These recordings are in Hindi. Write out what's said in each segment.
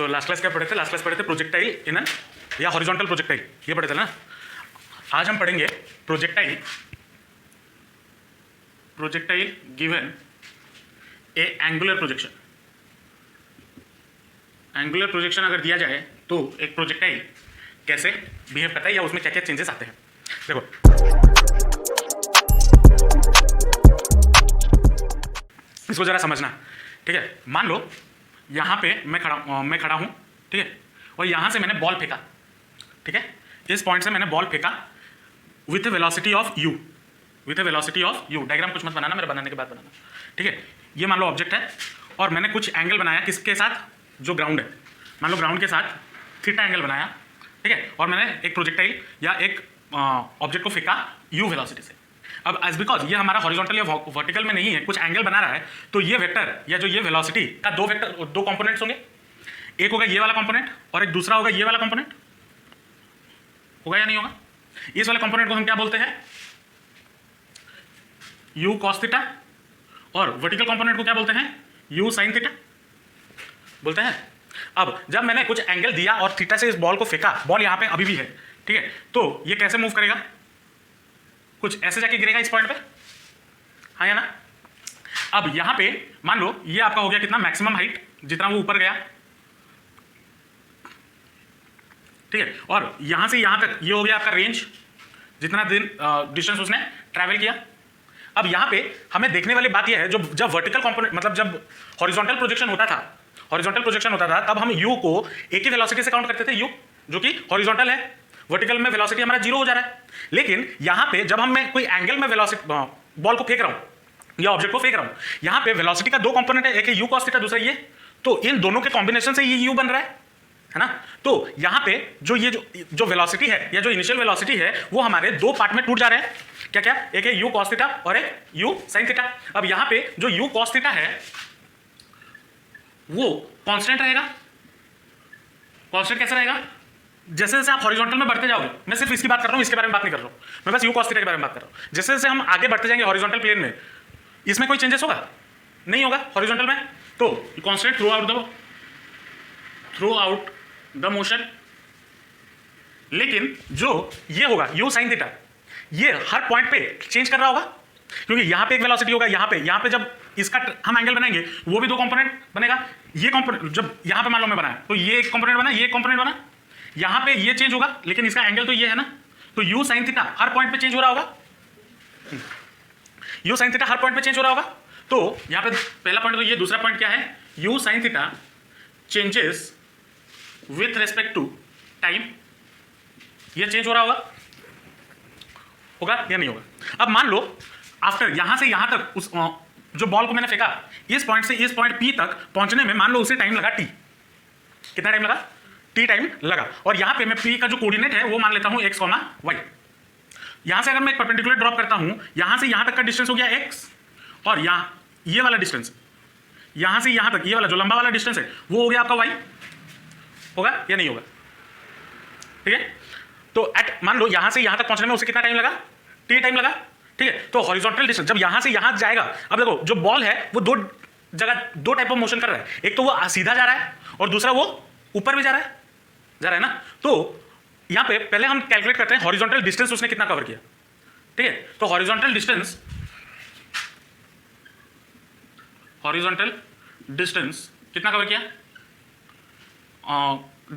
तो लास्ट क्लास क्या पढ़े थे? लास्ट क्लास पढ़े थे प्रोजेक्टाइल इन एन या हॉरिजॉन्टल प्रोजेक्टाइल, ये पढ़े थे ना। आज हम पढ़ेंगे प्रोजेक्टाइल गिवन ए एंगुलर प्रोजेक्शन। एंगुलर प्रोजेक्शन अगर दिया जाए तो एक प्रोजेक्टाइल कैसे बिहेव करता है या उसमें क्या क्या चेंजेस आते हैं। देखो इसको जरा समझना, ठीक है। मान लो यहाँ पे मैं खड़ा हूँ, ठीक है, और यहाँ से मैंने बॉल फेंका, ठीक है। इस पॉइंट से मैंने बॉल फेंका with velocity of you, diagram कुछ मत बनाना, मेरे बनाने के बाद बनाना, ठीक है। ये मान लो ऑब्जेक्ट है और मैंने कुछ एंगल बनाया किसके साथ, जो ग्राउंड है, मान लो ग्राउंड के साथ थीटा एंगल बनाया, ठीक है। और मैंने एक प्रोजेक्टाइल या एक ऑब्जेक्ट को फेंका यू वेलोसिटी से। अब एज बिकॉज ये हमारा हॉरिजॉन्टल या वर्टिकल में नहीं है, कुछ एंगल बना रहा है, तो ये वेक्टर या जो ये वेलोसिटी का दो कंपोनेंट्स होंगे। एक होगा ये वाला कंपोनेंट और एक दूसरा होगा ये वाला कंपोनेंट। होगा या नहीं होगा? इस वाले कंपोनेंट को हम क्या बोलते हैं? यू कॉस थीटा, और वर्टिकल कंपोनेंट को क्या बोलते हैं? यू साइन थीटा बोलते हैं। अब जब मैंने कुछ एंगल दिया और थीटा से इस बॉल को फेंका, बॉल यहाँ पे अभी भी है, ठीक है, तो ये कैसे मूव करेगा? कुछ ऐसे जाके गिरेगा इस पॉइंट पे, हाँ या ना। अब यहाँ पे मान लो ये आपका हो गया कितना, मैक्सिमम हाइट, जितना वो ऊपर गया, ठीक है। और यहाँ से यहाँ तक ये हो गया आपका रेंज, जितना डिस्टेंस उसने ट्रैवल किया। अब यहाँ पे हमें देखने वाली बात यह है, जब वर्टिकल कंपोनेंट मतलब जब हॉरिजॉन्टल प्रोजेक्शन होता था, तब हम यू को एक ही वेलोसिटी से काउंट करते थे, यू जो कि हॉरिजॉन्टल है। वर्टिकल में वेलोसिटी हमारा 0 हो जा रहा है। लेकिन यहाँ पे जब मैं कोई एंगल में वेलोसिटी बॉल को फेंक रहा हूँ या ऑब्जेक्ट को फेंक रहा हूँ, यहाँ पे वेलोसिटी का दो कंपोनेंट है, एक है यू कॉस थीटा, दूसरा ये, तो इन दोनों के कॉम्बिनेशन से ये यू बन रहा है ना। तो यहाँ पे जो वेलोसिटी है या जो इनिशियल वेलोसिटी है वो हमारे दो पार्ट में टूट जा रहे हैं। क्या क्या? एक है यू कॉस थीटा और एक यू साइन थीटा। अब यहाँ पे जो यू कॉस थीटा है वो कांस्टेंट रहेगा। कांस्टेंट कैसे रहेगा? जैसे जैसे आप हॉरिजॉन्टल में बढ़ते जाओगे, मैं सिर्फ इसकी बात कर रहा हूँ, इसके बारे में बात नहीं कर रहा हूँ, मैं बस यू कॉस थीटा के बारे में बात कर रहा हूँ। जैसे जैसे हम आगे बढ़ते जाएंगे हॉरिजॉन्टल प्लेन में, इसमें कोई चेंजेस होगा? नहीं होगा हॉरिजॉन्टल में, तो constant through out the motion. लेकिन जो ये होगा यू साइन थीटा, ये हर पॉइंट पे चेंज कर रहा होगा, क्योंकि यहाँ पे एक वेलोसिटी होगा, यहाँ पे जब इसका हम एंगल बनाएंगे वो भी दो कंपोनेंट बनेगा। ये कंपोनेंट जब यहाँ पे मान लो मैं बनाया, तो ये एक कंपोनेंट बना, ये एक कंपोनेंट बना, यहाँ पे ये चेंज होगा, लेकिन इसका एंगल तो ये है ना, तो यू साइन थीटा हर पॉइंट पे चेंज हो रहा होगा। You sine theta her point पे चेंज हो रहा होगा। तो यहाँ पे पहला पॉइंट तो ये, दूसरा पॉइंट क्या है? U sine theta changes with respect to time, ये चेंज हो रहा होगा या नहीं होगा? अब मान लो आफ्टर यहाँ से यहाँ तक उस जो बॉल को मैंने फेंका, इस पॉइंट से इस पॉइंट पी तक पहुंचने में मान लो उसे टाइम लगा टी। कितना टाइम लगा? टी टाइम लगा। और यहाँ पे मैं पी का जो कोऑर्डिनेट है वो मान लेता हूँ x, y। यहाँ से अगर मैं एक परपेंडिकुलर ड्रॉप करता हूँ, यहाँ से यहाँ तक का डिस्टेंस हो गया x, और यहाँ ये वाला डिस्टेंस, यहाँ से यहाँ तक ये वाला जो लंबा वाला डिस्टेंस है वो हो गया आपका y। होगा या नहीं होगा? ठीक है। तो मान लो यहाँ से यहाँ तक पहुँचने में उसे कितना टाइम लगा? टी टाइम लगा, ठीक है। तो हॉरिजॉन्टल डिस्टेंस जब यहाँ से यहाँ जाएगा, अब देखो जो बॉल है वो दो टाइप ऑफ मोशन कर रहा है, एक तो वो सीधा जा रहा है और दूसरा वो ऊपर भी जा रहा है ना। तो यहाँ पे पहले हम कैलकुलेट करते हैं हॉरिजॉन्टल डिस्टेंस उसने कितना कवर किया, ठीक है। तो हॉरिजॉन्टल डिस्टेंस कितना कवर किया?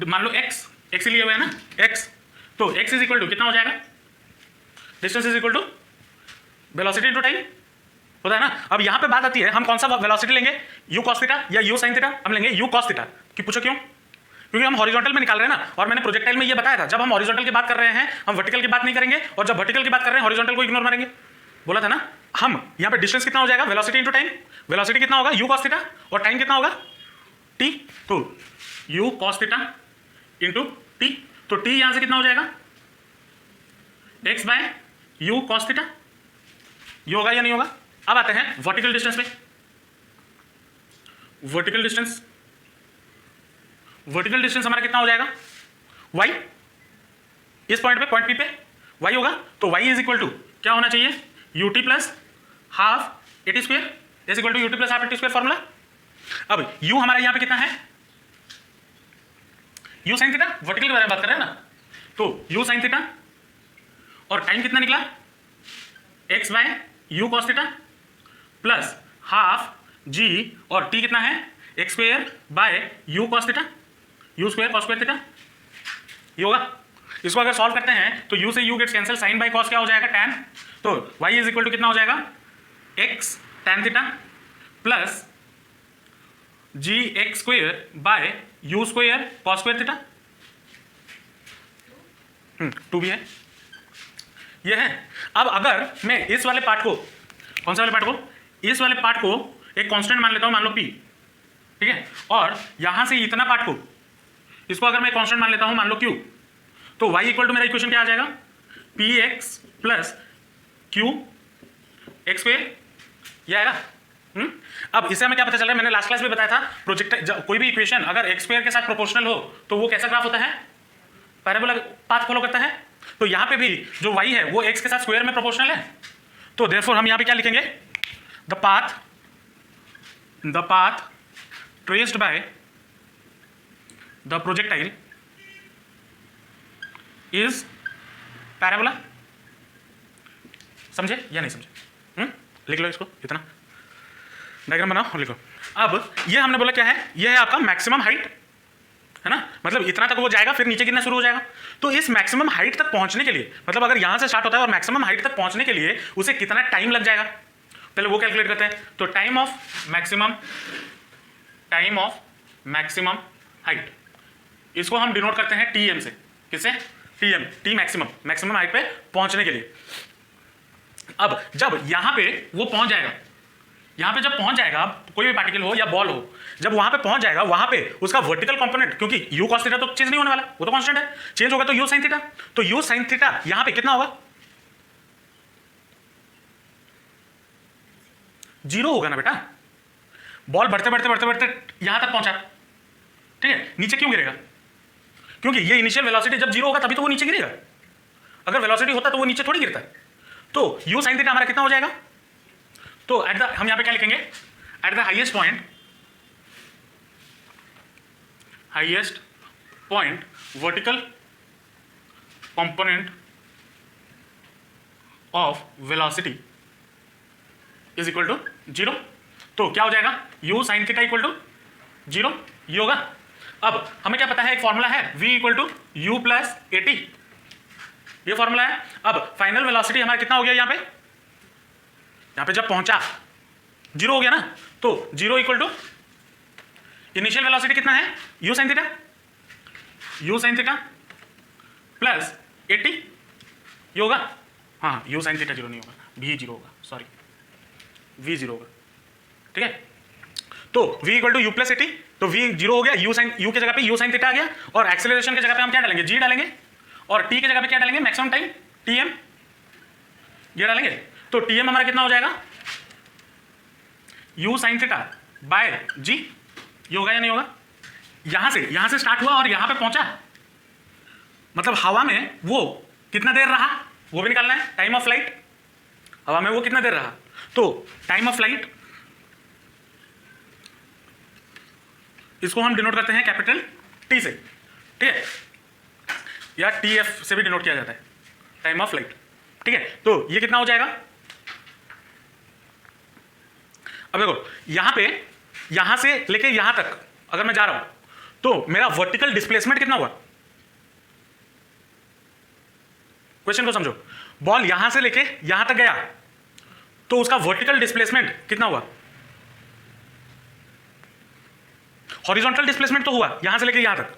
मान लो x लिए हुए है ना, x, तो x इज इक्वल टू कितना हो जाएगा? Distance is equal to velocity into time होता है ना। अब यहाँ पे बात आती है, हम कौन सा वेलोसिटी लेंगे? यू कॉस थीटा या यू साइन थीटा? हम लेंगे यू कॉस थीटा। कि पूछो क्यों? क्योंकि हम हॉरिजॉन्टल में निकाल रहे हैं ना, और मैंने प्रोजेक्टाइल में ये बताया था, जब हम हॉरिजॉन्टल की बात कर रहे हैं हम वर्टिकल की बात नहीं करेंगे, और जब वर्टिकल की बात कर रहे हैं हॉरिजॉन्टल को इग्नोर मारेंगे। बोला था ना। हम यहाँ पे डिस्टेंस कितना हो जाएगा? Velocity into time. वेलोसिटी कितना होगा? यू कॉस थीटा, और टाइम कितना होगा? टी। तो u cos theta into t, तो टी यहां से कितना हो जाएगा? x by u cos theta. ये होगा या नहीं होगा? अब आते हैं वर्टिकल डिस्टेंस पे। वर्टिकल डिस्टेंस हमारा कितना हो जाएगा? y, इस पॉइंट पे, पॉइंट p पे y होगा, तो y इज इक्वल टू क्या होना चाहिए? ut plus half a t square is equal to ut plus half a t square formula. अब u हमारा यहाँ पे कितना है? यू साइन थीटा, वर्टिकल के बारे में बात कर रहे हैं ना, तो यू साइन थीटा और टाइम कितना निकला x by u cos theta plus half g और टी कितना है x square by u cos theta, u square cos square theta, ये होगा। इसको अगर सॉल्व करते हैं तो यू से u gets cancel, sine by cos क्या हो जाएगा टैन, तो y इज इक्वल टू कितना हो जाएगा x tan theta plus g x square by u square cos square theta, 2 भी है, ये है। अब अगर मैं इस वाले पार्ट को, कौन सा वाले पार्ट को, इस वाले पार्ट को एक कांस्टेंट मान लेता हूं, मान लो p, ठीक है, और यहां से इतना पार्ट को, इसको अगर मैं कांस्टेंट मान लेता हूं, मान लो q, तो y इक्वल टू मेरा इक्वेशन क्या आ जाएगा P x plus Q x square, ये आएगा। अब इससे हमें क्या पता चल रहा है, मैंने लास्ट क्लास में बताया था प्रोजेक्ट कोई भी इक्वेशन अगर एक्स स्क्वायर के साथ प्रोपोर्शनल हो तो वो कैसा ग्राफ होता है, पैराबोला पाथ फॉलो करता है। तो यहाँ पे भी जो y है वो x के साथ स्क्वायर में प्रोपोर्शनल है, तो देयरफॉर हम यहाँ पे क्या लिखेंगे, the path traced by the projectile is parabola. समझे या नहीं समझे? लिख लो इसको, इतना डायग्राम बनाओ और लिखो। अब ये हमने बोला क्या है, ये है आपका मैक्सिमम हाइट, है ना, मतलब इतना तक वो जाएगा फिर नीचे गिरना शुरू हो जाएगा। तो इस मैक्सिमम हाइट तक पहुंचने के लिए, मतलब अगर यहां से स्टार्ट होता है और मैक्सिमम हाइट तक पहुंचने के लिए उसे कितना टाइम लग जाएगा, पहले वो कैलकुलेट करते हैं। तो टाइम ऑफ मैक्सिमम हाइट, इसको हम डिनोट करते हैं टीएम से। किससे? टीएम, टी मैक्सिमम हाइट पे पहुंचने के लिए। अब जब यहां पे वो पहुंच जाएगा, यहां पे जब पहुंच जाएगा कोई भी पार्टिकल हो या बॉल हो, जब वहां पे पहुंच जाएगा वहां पे उसका वर्टिकल कंपोनेंट, क्योंकि यू कॉस थीटा तो चेंज नहीं होने वाला, वो तो कांस्टेंट है, चेंज होगा तो यू साइन थीटा, तो यू साइन थीटा यहां पे कितना होगा, 0 होगा ना बेटा। बॉल बढ़ते बढ़ते बढ़ते बढ़ते यहां तक पहुंचा, ठीक है, नीचे क्यों गिरेगा, क्योंकि ये इनिशियल वेलोसिटी जब 0 होगा तभी तो वो नीचे गिरेगा, अगर वेलोसिटी होता तो वो नीचे थोड़ी गिरता है। तो यू साइन थीटा हमारा कितना हो जाएगा, तो एट द, हम यहां पे क्या लिखेंगे, at the highest point vertical component of velocity is equal to 0। तो क्या हो जाएगा, u sine theta equal to 0, ये होगा। अब हमें क्या पता है, एक फॉर्मूला है v equal to u plus a t, ये फॉर्मूला है। अब फाइनल वेलोसिटी हमारा कितना हो गया, यहाँ पे जब पहुंचा 0 हो गया ना, तो 0 इक्वल टू इनिशियल वेलोसिटी कितना है, यू साइन थीटा प्लस 80, ये होगा। हाँ, यू साइन थीटा 0 नहीं होगा, v 0 होगा, सॉरी v 0 होगा, ठीक है। तो v equal to u plus 80, तो v 0 हो गया, यू के जगह पे यू साइन थीटा आ गया, और एक्सेलरेशन के जगह पे हम क्या डालेंगे, g डालेंगे, और t के जगह पे क्या डालेंगे, मैक्सिमम टाइम tm, ये डालेंगे। तो tm हमारा कितना हो जाएगा, u sine theta bye g, ये होगा या नहीं होगा। यहां से स्टार्ट हुआ और यहां पे पहुंचा, मतलब हवा में वो कितना देर रहा वो भी निकालना है, टाइम ऑफ फ्लाइट, हवा में वो कितना देर रहा। तो टाइम ऑफ फ्लाइट इसको हम डिनोट करते हैं कैपिटल टी से, ठीक है, या टी एफ से भी डिनोट किया जाता है, टाइम ऑफ फ्लाइट, ठीक है। तो ये कितना हो जाएगा, अब देखो यहां से लेके यहां तक अगर मैं जा रहा हूं तो मेरा वर्टिकल डिस्प्लेसमेंट कितना हुआ, क्वेश्चन को समझो, बॉल यहां से लेके यहां तक गया तो उसका वर्टिकल डिस्प्लेसमेंट कितना हुआ, हॉरिजॉन्टल डिस्प्लेसमेंट तो हुआ यहां से लेके यहां तक,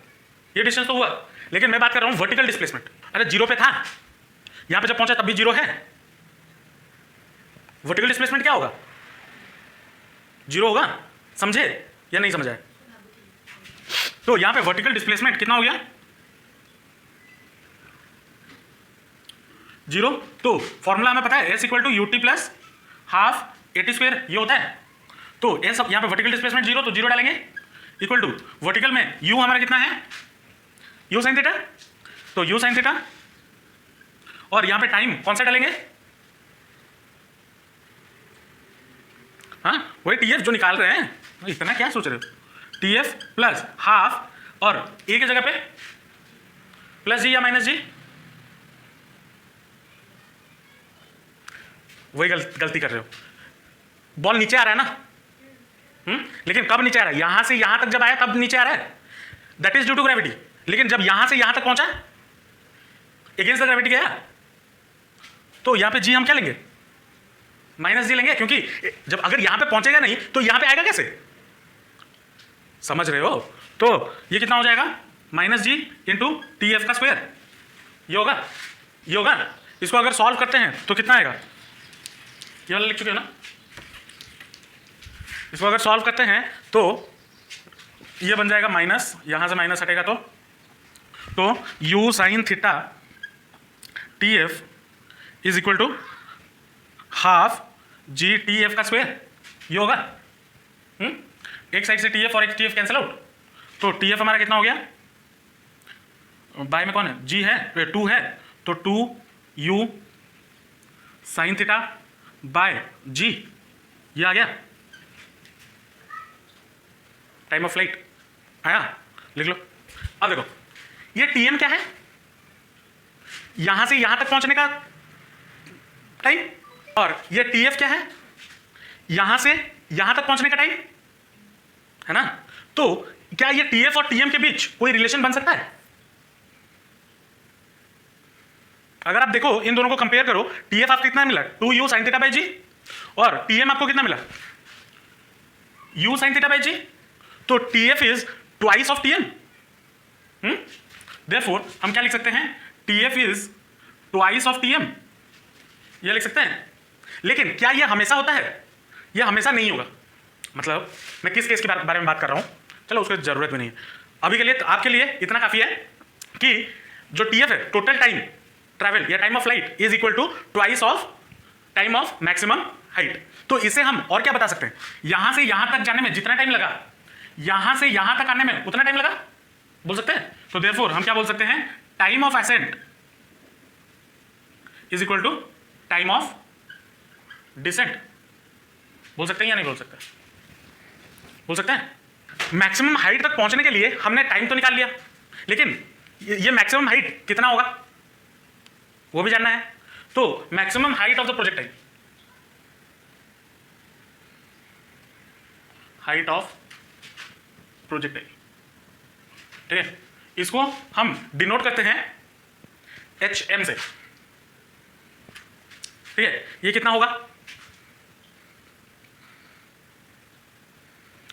ये डिस्टेंस तो हुआ, लेकिन मैं बात कर रहा हूं वर्टिकल डिस्प्लेसमेंट। अरे 0 पे था, यहां पे जब पहुंचा तब भी 0 है, वर्टिकल डिस्प्लेसमेंट क्या होगा, 0 होगा, समझे या नहीं समझा है। तो यहां पे वर्टिकल डिस्प्लेसमेंट कितना हो गया, 0। तो फॉर्मूला हमें पता है s equal to u t plus half a t square, ये होता है। तो s यहां पे वर्टिकल डिस्प्लेसमेंट 0, तो 0 डालेंगे, इक्वल टू वर्टिकल में u हमारा कितना है, u साइन थीटा, तो u साइन थीटा, और यहां पे टाइम कौन सा डालेंगे, हाँ वही टी एफ जो निकाल रहे हैं, इतना क्या सोच रहे हो, टी एफ प्लस हाफ और ए की जगह पे प्लस जी या माइनस जी, वही गलती कर रहे हो। बॉल नीचे आ रहा है ना, लेकिन कब नीचे आ रहा है? यहां से यहां तक जब आया तब नीचे आ रहा है, that is due to gravity. लेकिन जब यहां से यहां तक पहुंचा, अगेंस्ट द ग्रेविटी गया, तो यहां पे जी हम क्या लेंगे? माइनस जी लेंगे, क्योंकि जब अगर यहां पे पहुंचेगा नहीं तो यहां पे आएगा कैसे? समझ रहे हो? तो ये कितना हो जाएगा? माइनस जी इंटू टी एफ का स्क्वायर। ये होगा, ये होगा। इसको अगर सॉल्व करते हैं तो कितना आएगा? ये वाला लिख चुके हो ना? इसको अगर सॉल्व करते हैं तो ये बन जाएगा माइनस, यहां से माइनस हटेगा तो u sine theta t f is equal to half g t f का स्क्वायर। ये होगा, एक साइड से टी एफ और एक टी एफ कैंसिल आउट, तो टी एफ हमारा कितना हो गया? बाय में कौन है? जी है, 2 है, तो 2u sine theta by g, ये आ गया। टाइम ऑफ फ्लाइट आया, लिख लो। अब देखो ये टीएम क्या है? यहां से यहां तक पहुंचने का टाइम, और ये टीएफ क्या है? यहां से यहां तक पहुंचने का टाइम, है ना? तो क्या ये टीएफ और टीएम के बीच कोई रिलेशन बन सकता है? अगर आप देखो इन दोनों को कंपेयर करो, टीएफ आपको कितना मिला? 2u साइन थीटा बाय जी, और टीएम आपको कितना मिला? u साइन थीटा बाय जी। तो TF is twice of TM. Therefore हम क्या लिख सकते हैं? TF is twice of TM, ये लिख सकते हैं। लेकिन क्या ये हमेशा होता है? ये हमेशा नहीं होगा। मतलब मैं किस केस के बारे में बात कर रहा हूं, चलो उसकी जरूरत भी नहीं है अभी के लिए। तो आपके लिए इतना काफी है कि जो टीएफ है, टोटल टाइम ट्रैवल या time of flight, is equal to twice of time of maximum height. तो इसे हम और क्या बता सकते हैं? यहां से यहां तक जाने में जितना टाइम लगा, यहां से यहां तक आने में उतना टाइम लगा, बोल सकते हैं। तो देयरफॉर हम क्या बोल सकते हैं? Time of ascent is equal to time of descent. बोल सकते हैं या नहीं बोल सकते? बोल सकते हैं। मैक्सिमम हाइट तक पहुंचने के लिए हमने टाइम तो निकाल लिया, लेकिन ये मैक्सिमम हाइट कितना होगा वो भी जानना है। तो maximum height of the projectile, height of projectile, ठीक है, इसको हम डिनोट करते हैं HM से, ठीक है। ये कितना होगा?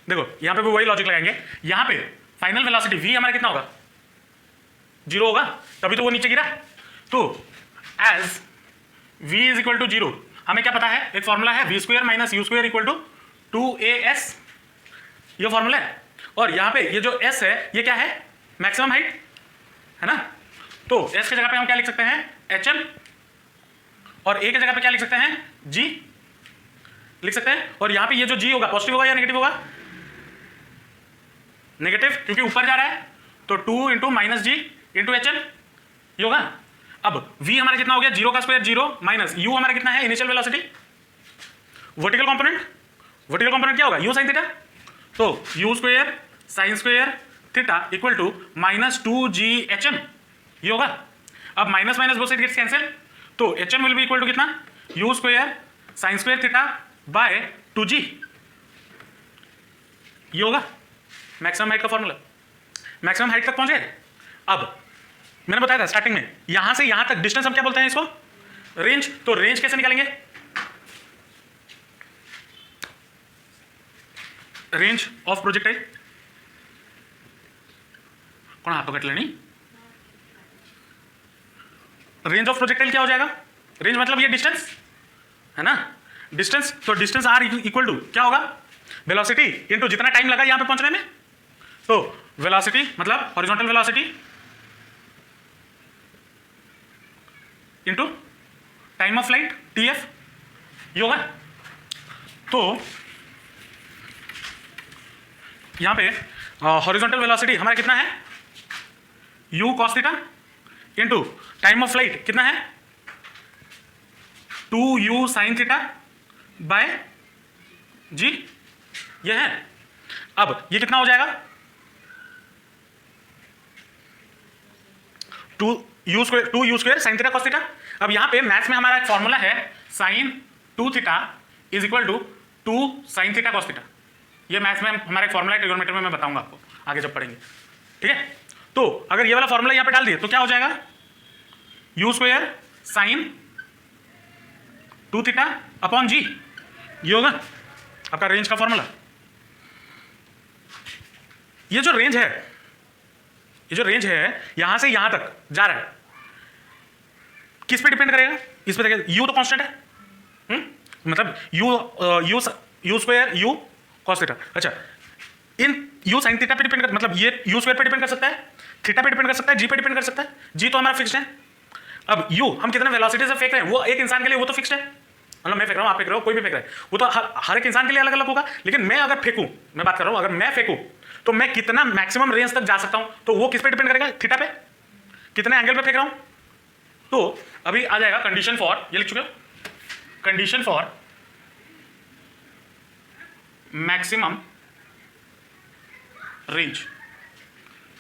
देखो यहां पे भी वही लॉजिक लगाएंगे। यहां पे फाइनल वेलोसिटी v हमारा कितना होगा? 0 होगा, तभी तो वो नीचे गिरा। तो as v is equal to 0, हमें क्या पता है? एक फॉर्मूला है v square minus u square equal to 2as, ये फॉर्मूला है। और यहां पे ये जो s है ये क्या है? मैक्सिमम हाइट, है ना? तो s की जगह पे हम क्या लिख सकते हैं? HM, और a की जगह पे क्या लिख सकते हैं? g लिख सकते हैं। और यहां पे ये जो g होगा पॉजिटिव होगा या नेगेटिव होगा? नेगेटिव, क्योंकि ऊपर जा रहा है, तो 2 इंटू माइनस जी इंटू HM ये होगा। अब v हमारा कितना हो गया? 0 का स्क्वायर 0 माइनस u हमारा कितना है? Initial velocity. वर्टिकल कंपोनेंट क्या होगा? u साइन थीटा, तो u square sine square theta equal to minus 2gHM ये होगा। अब माइनस माइनस बोथ साइड गेट्स कैंसिल, तो HM will be equal to कितना? u square sine square theta by 2g ये होगा मैक्सिमम हाइट का फॉर्मूला। मैक्सिमम हाइट तक पहुंचे। अब मैंने बताया था स्टार्टिंग में, यहां से यहां तक डिस्टेंस हम क्या बोलते हैं इसको? रेंज। तो रेंज कैसे निकालेंगे? रेंज ऑफ प्रोजेक्टाइल, कौन हाथों कट लेनी? रेंज ऑफ प्रोजेक्टाइल क्या हो जाएगा? रेंज मतलब ये डिस्टेंस है ना, डिस्टेंस। तो डिस्टेंस आर इक्वल टू क्या होगा? वेलोसिटी इनटू जितना टाइम लगा यहां पे पहुंचने में। तो वेलोसिटी मतलब horizontal velocity into time of flight TF ये होगा। तो यहां पे हॉरिजॉन्टल वेलोसिटी हमारा कितना है? u cos theta into time of flight कितना है? 2u sine theta bye g ये है। अब ये कितना हो जाएगा? 2u² sin theta cos theta. अब यहाँ पे मैथ्स में हमारा एक फॉर्मूला है sin 2 theta is equal to 2 sin theta cos theta. ये मैथ्स में हमारा एक फॉर्मूला है, ट्रिग्नोमेट्री में मैं बताऊंगा आपको आगे जब पढ़ेंगे, ठीक है। तो अगर ये वाला फॉर्मूला यहाँ पे डाल दिए तो क्या हो जाएगा, u² sin 2 theta upon g, ये होगा आपका रेंज का फॉर्मूला। ये जो रेंज है यहां से यहां तक जा रहा है, किस पे डिपेंड करेगा, इस पे देखिए u तो कांस्टेंट है, मतलब u² cos थीटा। अच्छा, इन u sin थीटा पे डिपेंड कर, मतलब ये u² पे डिपेंड कर सकता है, थीटा पे डिपेंड कर सकता है, g पे डिपेंड कर सकता है। g तो हमारा फिक्स्ड है। अब u हम कितना वेलोसिटी से फेंक रहे हैं वो एक इंसान के लिए वो तो फिक्स्ड है, मतलब मैं फेंक रहा हूं, आप फेंक रहे हो, कोई भी फेंक रहा है, वो तो हर एक इंसान के लिए अलग अलग होगा। लेकिन मैं अगर फेंकूं, मैं बात कर रहा हूं, अगर मैं फेंकूं तो मैं कितना मैक्सिमम रेंज तक जा सकता हूं, तो वो किस पे डिपेंड करेगा, थीटा पे, कितने एंगल पे फेंक रहा हूं। तो अभी आ जाएगा कंडीशन फॉर, ये लिख चुके हो, condition for maximum range.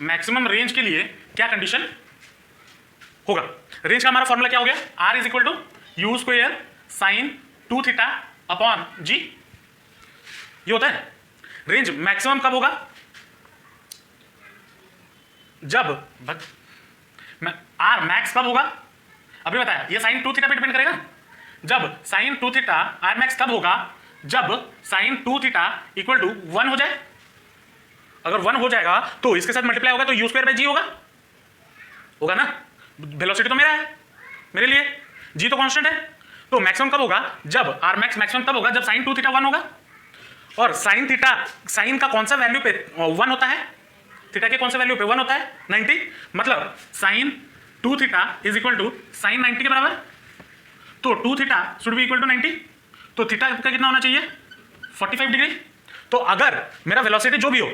Maximum range के लिए क्या कंडीशन होगा, रेंज का हमारा फॉर्मूला क्या हो गया, r is equal to u² sin 2 theta upon g, ये होता है। रेंज मैक्सिमम कब होगा, जब r मैक्स कब होगा, अभी बताया, ये sin 2 थीटा पे डिपेंड करेगा। जब sin 2 थीटा r मैक्स कब होगा, जब sin 2 थीटा इक्वल टू 1 हो जाए। अगर 1 हो जाएगा तो इसके साथ मल्टीप्लाई होगा तो u² g होगा ना, वेलोसिटी तो मेरा है, मेरे लिए g तो कांस्टेंट है। तो मैक्सिमम कब होगा, जब r मैक्स मैक्सिमम तब होगा जब sin 2 थीटा 1 होगा। और sin थीटा, sin का कौन सा वैल्यू पे 1 होता है, थीटा के कौन से वैल्यू पे 1 होता है, 90, मतलब sin 2 theta is equal to sin 90 के बराबर। तो 2 theta should be equal to 90, तो थीटा का कितना होना चाहिए, 45 डिग्री। तो अगर मेरा वेलोसिटी जो भी हो,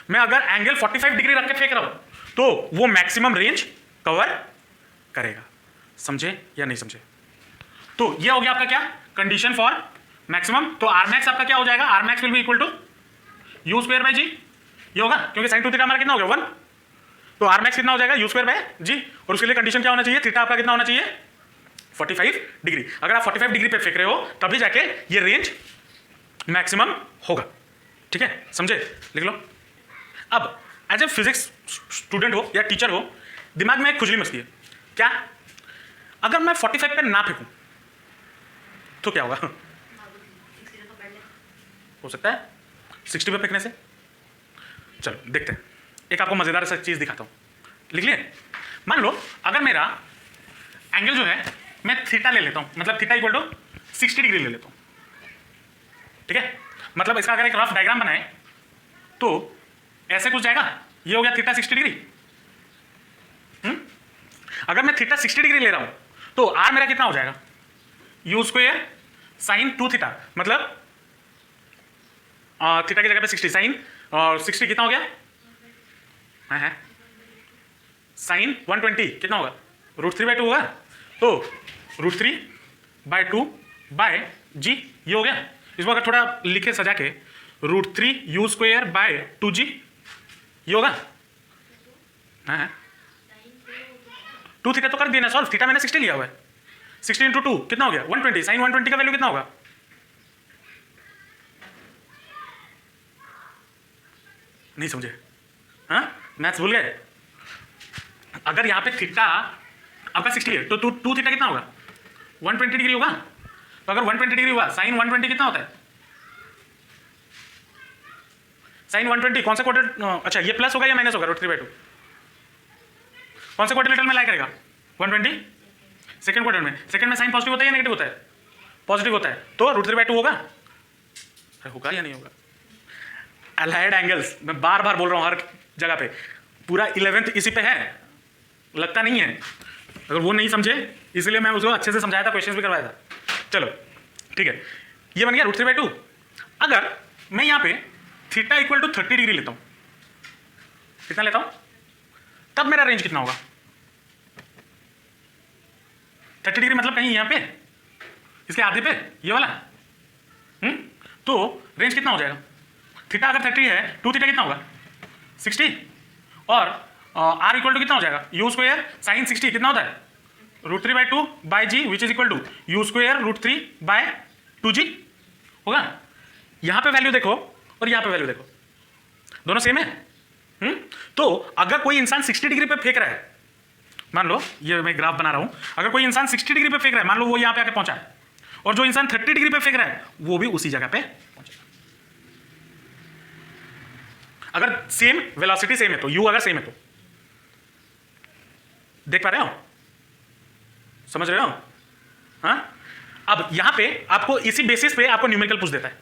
मैं अगर एंगल 45 डिग्री रख के फेंक रहा हूं तो वो मैक्सिमम रेंज कवर करेगा। समझे या नहीं समझे। तो ये हो गया आपका क्या, कंडीशन फॉर मैक्सिमम। तो आर मैक्स आपका क्या हो जाएगा, R max will be equal to u² g, ये होगा क्योंकि sin 2 थीटा हमारा कितना हो गया 1, तो आर मैक्स कितना हो जाएगा u² g। और उसके लिए कंडीशन क्या होना चाहिए, थीटा आपका कितना होना चाहिए 45 डिग्री। अगर आप 45 डिग्री पे फेंक रहे हो तभी जाके ये रेंज मैक्सिमम होगा, ठीक है, समझे, लिख लो। अब एज ए फिजिक्स स्टूडेंट हो या टीचर हो, दिमाग में एक खुजली मचती है, क्या, अगर मैं 45 पे ना फेंकूं तो क्या होगा, हो सकता है 60 पे फेंकने से। चलो देखते हैं, एक आपको मजेदार सा चीज दिखाता हूं, लिख लिए। मान लो अगर मेरा एंगल जो है मैं थीटा ले लेता हूं, मतलब थीटा इक्वल टू 60 डिग्री ले लेता हूं, ठीक है। मतलब इसका अगर एक रफ डायग्राम बनाए तो ऐसे कुछ जाएगा, ये हो गया थीटा 60 डिग्री। अगर मैं थीटा 60 डिग्री ले रहा हूं तो आर मेरा कितना हो जाएगा, u² sin 2 थीटा, मतलब थीटा की जगह पे 60 साइन, और 60 कितना हो गया है साइन 120 कितना होगा, √3/2 होगा। तो √3/2 बाय जी, ये हो गया। इसको अगर थोड़ा लिखे सजा के √3 u²/2g, ये होगा। हाँ 2 थीटा तो कर दिया ना सॉल्व, थीटा मैंने 60 लिया हुआ है, 60 × 2 कितना हो गया 120, साइन 120 का वैल्यू कितना होगा, नहीं समझे, हाँ मैथ्स भूल गए। अगर यहाँ पे थीटा आपका 60 है तो 2 थीटा कितना होगा 120 डिग्री होगा। तो अगर 120 डिग्री हुआ साइन 120 कितना होता है, साइन 120 कौन सा क्वाड्रेंट, अच्छा ये प्लस होगा या माइनस होगा, √3/2 कौन से क्वाड्रेंट में लाई करेगा 120, सेकंड क्वाड्रेंट में। सेकंड में साइन पॉजिटिव होता है या नेगेटिव होता है, पॉजिटिव होता है, तो √3/2 होगा, होगा या नहीं होगा। अलाइड एंगल्स मैं बार बार बोल रहा हूं हर जगह पे, पूरा 11th इसी पे है, लगता नहीं है। अगर वो नहीं समझे इसलिए मैं उसको अच्छे से समझाया था, क्वेश्चंस भी करवाया था। चलो ठीक है, ये बन गया √3/2। अगर मैं यहाँ पे थीटा इक्वल टू 30 डिग्री लेता हूँ, कितना लेता हूँ, तब मेरा रेंज कितना होगा 30 डिग्री, मतलब कहीं यहाँ पे इसके आधे पे ये वाला, तो रेंज कितना हो जाएगा, थीटा अगर 30 है 2 थीटा कितना होगा 60, और आर इक्वल टू कितना हो जाएगा, यू स्क्वायर साइन 60 कितना होता है, √3/2 by g which is equal to u square √3/2g होगा। यहां पे वैल्यू देखो और यहां पे वैल्यू देखो, दोनों सेम है। तो अगर कोई इंसान 60 डिग्री पे फेंक रहा है, मान लो ये मैं ग्राफ बना रहा हूं, अगर कोई इंसान 60 डिग्री पे फेंक रहा है, मान लो वो यहां पे आके पहुंचा है, और जो इंसान 30 डिग्री पे फेंक रहा है वो भी उसी जगह पे पहुंचेगा। अगर सेम वेलोसिटी सेम है तो, यू अगर सेम है तो, देख पा रहे हो, समझ रहे हो? हाँ, अब यहां पे आपको इसी बेसिस पे आपको न्यूमेरिकल पूछ देता है,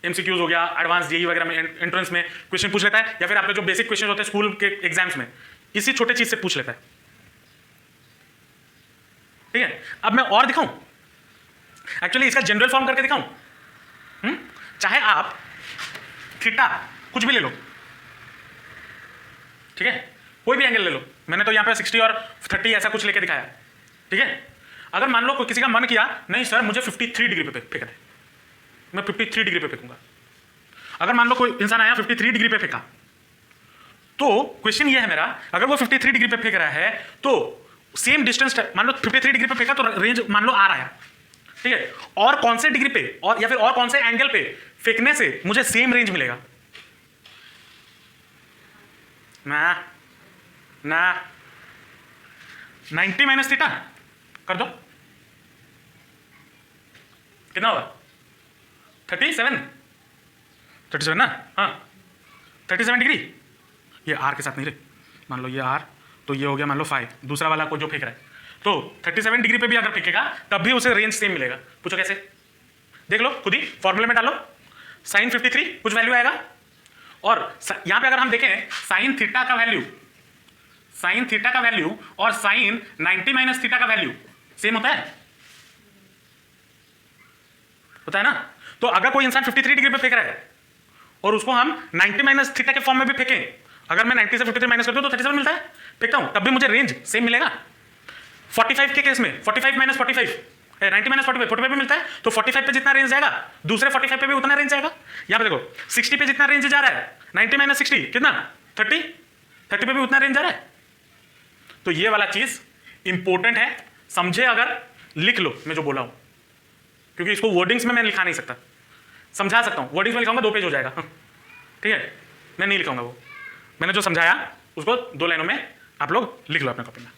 एमसीक्यूज हो गया, एडवांस जेईई वगैरह में एंट्रेंस में क्वेश्चन पूछ लेता है, या फिर आपके जो बेसिक क्वेश्चन होते हैं स्कूल के एग्जाम्स में इसी छोटे चीज से पूछ लेता है। ठीक है, अब मैं और दिखाऊं, एक्चुअली इसका जनरल फॉर्म करके दिखाऊं। चाहे आप थीटा कुछ भी ले लो, ठीक है, कोई भी एंगल ले लो, मैंने तो यहां पे 60 और 30 ऐसा कुछ लेके दिखाया, ठीक है। अगर मान लो किसी का मन किया नहीं सर मुझे 53 डिग्री पे फेंकना है, मैं 53 डिग्री पे फेंकूंगा। अगर मान लो कोई इंसान आया 53 डिग्री पे फेंका, तो क्वेश्चन ये है मेरा, अगर वो 53 डिग्री पे फेंक रहा है तो सेम डिस्टेंस, मान लो 53 डिग्री पे फेंका तो रेंज मान लो आर आया, ठीक है, और कौन से डिग्री पे और या फिर और कौन से एंगल पे फेंकने से मुझे सेम रेंज मिलेगा? ना 90 माइनस थीटा कर दो, कितना होगा, 37 ना, हाँ 37 डिग्री, ये आर के साथ नहीं रे, मान लो ये आर, तो ये हो गया मान लो 5, दूसरा वाला को जो फेंक रहा है, तो 37 डिग्री पे भी अगर फेंकेगा तब भी उसे रेंज सेम मिलेगा। पूछो कैसे, देख लो खुद ही, फॉर्मूले में डालो, साइन 53 कुछ वैल्यू आएगा, और यहां पे अगर हम देखें साइन थीटा का वैल्यू और साइन 90 माइनस थीटा का वैल्यू सेम होता है ना। तो अगर कोई इंसान 53 डिग्री पे फेंक रहा है और उसको हम 90 माइनस थीटा के फॉर्म में भी फेंकें, अगर मैं 90 से 53 माइनस कर दूं तो 37 मिलता है, फेंकता हूं तब भी मुझे रेंज सेम मिलेगा। 45 के केस में 45 माइनस 45, 90 माइनस 45 भी मिलता है, तो 45 पे जितना रेंज जाएगा दूसरे 45 पे भी उतना रेंज जाएगा। यहां पे देखो 60 पे जितना रेंज जा रहा है, 90 माइनस 60 कितना, 30 पे भी उतना रेंज जा रहा है। तो ये वाला चीज इंपॉर्टेंट है, समझे, अगर लिख लो मैं जो बोला हूं, क्योंकि इसको वर्डिंग्स में मैं लिखा नहीं सकता, समझा सकता हूं, वर्डिंग्स में लिखाऊंगा 2 पेज हो जाएगा, ठीक है, मैं नहीं लिखाऊंगा वो, मैंने जो समझाया उसको 2 लाइनों में आप लोग लिख लो अपने कॉपी में।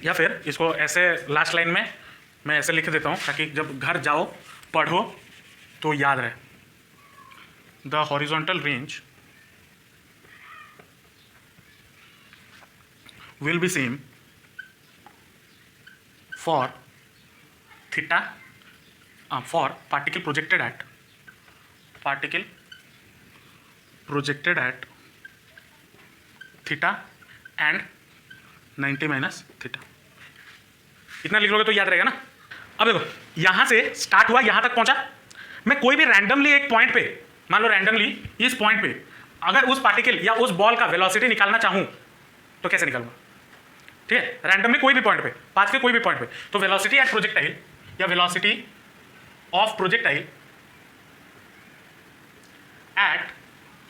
या फिर इसको ऐसे लास्ट लाइन में मैं ऐसे लिख देता हूं ताकि जब घर जाओ पढ़ो तो याद रहे। The horizontal range will be same for theta for particle projected at theta and 90 minus theta. इतना लिख लोगे तो याद रहेगा ना। अब देखो यहां से स्टार्ट हुआ, यहां तक पहुंचा, मैं कोई भी रैंडमली एक पॉइंट पे, मान लो रैंडमली इस पॉइंट पे अगर उस पार्टिकल या उस बॉल का वेलोसिटी निकालना चाहूं तो कैसे निकालूंगा, ठीक है, रैंडमली कोई भी पॉइंट पे, पाथ के कोई भी पॉइंट पे, तो वेलोसिटी एट प्रोजेक्टाइल या velocity of projectile at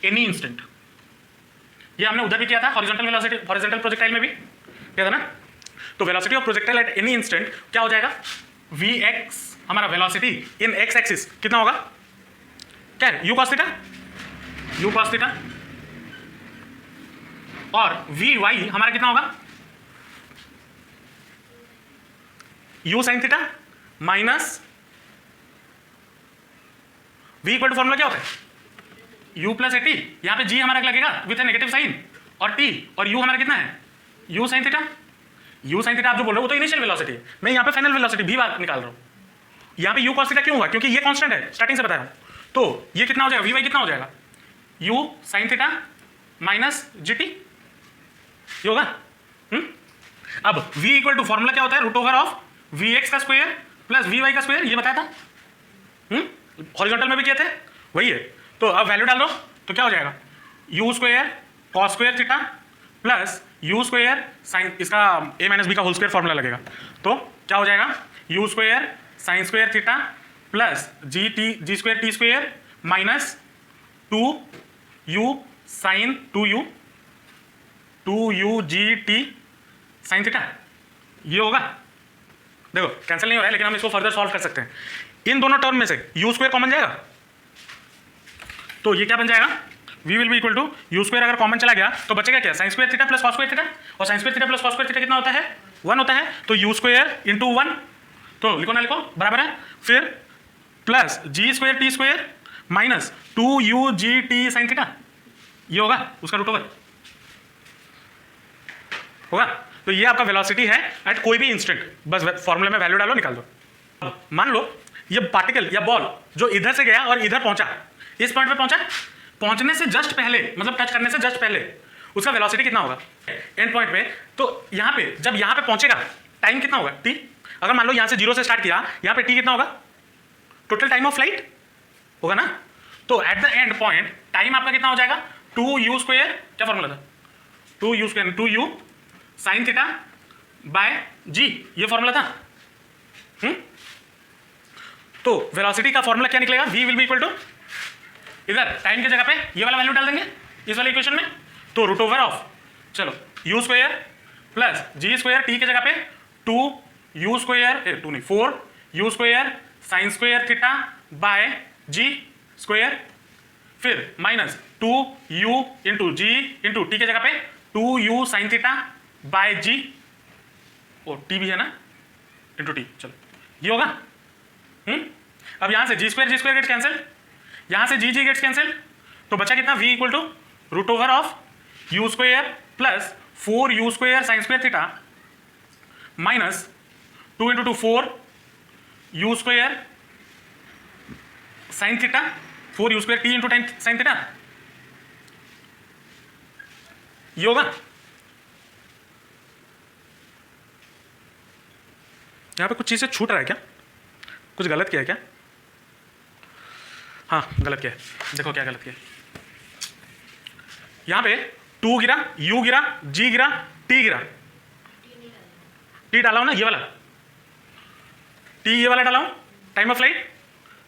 any instant, ये हमने उधर भी किया था, हॉरिजॉन्टल वेलोसिटी, हॉरिजॉन्टल प्रोजेक्टाइल में भी किया था ना। तो velocity of projectile at any instant क्या हो जाएगा, Vx हमारा वेलोसिटी इन x एक्सिस कितना होगा, क्या है, u cos थीटा, और Vy हमारा कितना होगा, u sin theta minus v equal to formula क्या होता है, u प्लस टी, यहां पे g हमारा लगेगा विथ ए नेगेटिव साइन, और t और u हमारा कितना है, u sin थीटा। आप जो बोल रहे हो वो तो इनिशियल वेलोसिटी है, मैं यहां पे फाइनल वेलोसिटी v निकाल रहा हूं। यहां पे u cos थीटा क्यों हुआ, क्योंकि ये कांस्टेंट है, स्टार्टिंग से बता रहा हूं, तो ये कितना हो जाएगा, vy कितना हो जाएगा, u sin theta minus gt, ये होगा। अब v इक्वल टू फॉर्मूला क्या होता है, रूट ओवर ऑफ vx का स्क्वायर प्लस vy का स्क्वायर, ये बताया था, हॉरिजॉन्टल में भी किए थे, वही है। तो अब वैल्यू डाल दो तो क्या हो जाएगा, u square cos square theta plus u square sine, इसका a माइनस बी का होल स्क्वायर फॉर्मूला लगेगा, तो क्या हो जाएगा, u square sine square theta plus g square t square minus 2u sine 2u g t sine theta, ये होगा। देखो कैंसिल नहीं हो रहा है, लेकिन हम इसको फर्दर सॉल्व कर सकते हैं। इन दोनों टर्म में से u स्क्वायर कॉमन जाएगा, तो ये क्या बन जाएगा, v will be equal to u square. अगर कॉमन चला गया तो बचेगा क्या, sine square theta plus cos square theta, और sine square theta plus cos square theta कितना होता है, 1 होता है। तो यू स्क्वायर इंटू 1, तो लिखो ना लिखो, बराबर है। फिर plus g square t square minus 2u g t sine theta, ये होगा उसका रूट ओवर होगा। तो ये आपका वेलोसिटी है एट कोई भी इंस्टेंट, बस फॉर्मूले में वैल्यू डालो, निकाल दो। अब मान लो ये पार्टिकल या बॉल जो इधर से गया और इधर पहुंचा, इस पॉइंट पे पहुंचा, पहुंचने से जस्ट पहले, मतलब टच करने से जस्ट पहले उसका वेलोसिटी कितना होगा एंड पॉइंट पे। तो यहाँ पे जब यहाँ पे पहुंचेगा टाइम कितना होगा, टी। अगर मान लो यहाँ से 0 से स्टार्ट किया, यहाँ पे टी कितना होगा, टोटल टाइम ऑफ फ्लाइट होगा ना। तो at the end point time आपका कितना हो जाएगा, 2u स्क्वायर, क्या फॉर्मूला था, 2u square 2u sine theta by g, ये फॉर्मूला था। तो वेलोसिटी का फॉर्मूला क्या निकलेगा, v will be equal to, इधर टाइम की जगह पे ये वाला वैल्यू डाल देंगे इस वाले इक्वेशन में, तो रूट ओवर ऑफ, चलो u square plus g square t की जगह पे 2u स्क्वायर 2 नहीं 4u square sine square theta by g square, फिर minus 2u into g into t की जगह पे 2u sine theta by g, oh t भी है ना, इंटू टी, चलो ये होगा। अब यहां से जी स्क्वायर गेट्स कैंसिल, यहां से जी गेट्स कैंसिल, तो बचा कितना, v equal to root over of u square plus 4u square sine square theta minus 2 into 2 4u square sine theta 4u square t into time sine theta, ये होगा। यहां पे कुछ चीजें छूट रहा है क्या, कुछ गलत किया है क्या, हाँ गलत किया है, देखो क्या गलत किया है। यहां पे 2 गिरा, u गिरा, g गिरा, t गिरा, t डाला हूं ना, ये वाला t, ये वाला डाला हूं, टाइम ऑफ फ्लाइट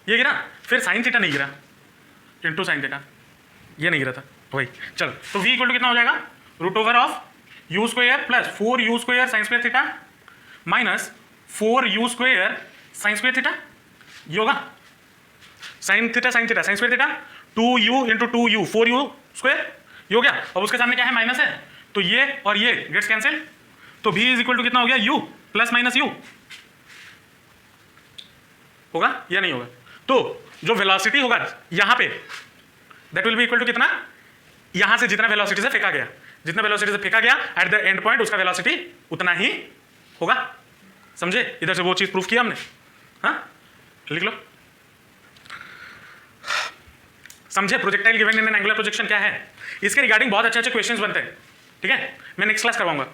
ये गिरा, फिर साइन थीटा नहीं गिरा, इंटू साइन थीटा ये नहीं गिरा था वही। चलो तो v इक्वल टू कितना हो जाएगा, root over of u square plus 4u square sine square theta minus 4u square sine square theta, ये होगा। Sine theta sine square theta 2u into 2u 4u square, ये हो गया। अब उसके सामने क्या है, माइनस है, तो ये और ये गेट्स कैंसिल, तो v इज इक्वल टू कितना हो गया, u प्लस माइनस u होगा या नहीं होगा। तो जो वेलोसिटी होगा यहां पे that will be equal to कितना, यहां से जितना वेलोसिटी से फेंका गया, जितना वेलोसिटी से फेंका गया एट द एंड पॉइंट उसका वेलोसिटी उतना ही होगा, समझे। इधर से वो चीज प्रूफ किया हमने, हाँ लिख लो, समझे। Projectile given in an angular projection क्या है, इसके रिगार्डिंग बहुत अच्छे क्वेश्चंस बनते हैं, ठीक है। मैं नेक्स्ट क्लास करवाऊंगा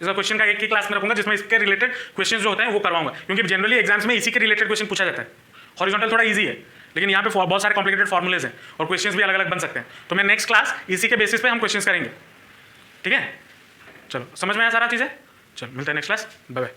इसका, क्वेश्चन का एक ही क्लास में रखूंगा जिसमें इसके रिलेटेड क्वेश्चंस जो होते हैं वो करवाऊंगा, क्योंकि जनरली एग्जाम्स में इसी के रिलेटेड क्वेश्चन पूछा जाता है। हॉरिजॉन्टल थोड़ा इजी है, लेकिन यहाँ पे बहुत सारे कॉम्प्लिकेटेड फॉर्मुलेज हैं और क्वेश्चंस भी अलग अलग बन सकते हैं। तो मैं नेक्स्ट क्लास इसी के बेसिस पे हम क्वेश्चंस करेंगे, ठीक है। चलो समझ में आया सारा चीज़ें, चलो मिलते हैं नेक्स्ट क्लास, बाय बाय।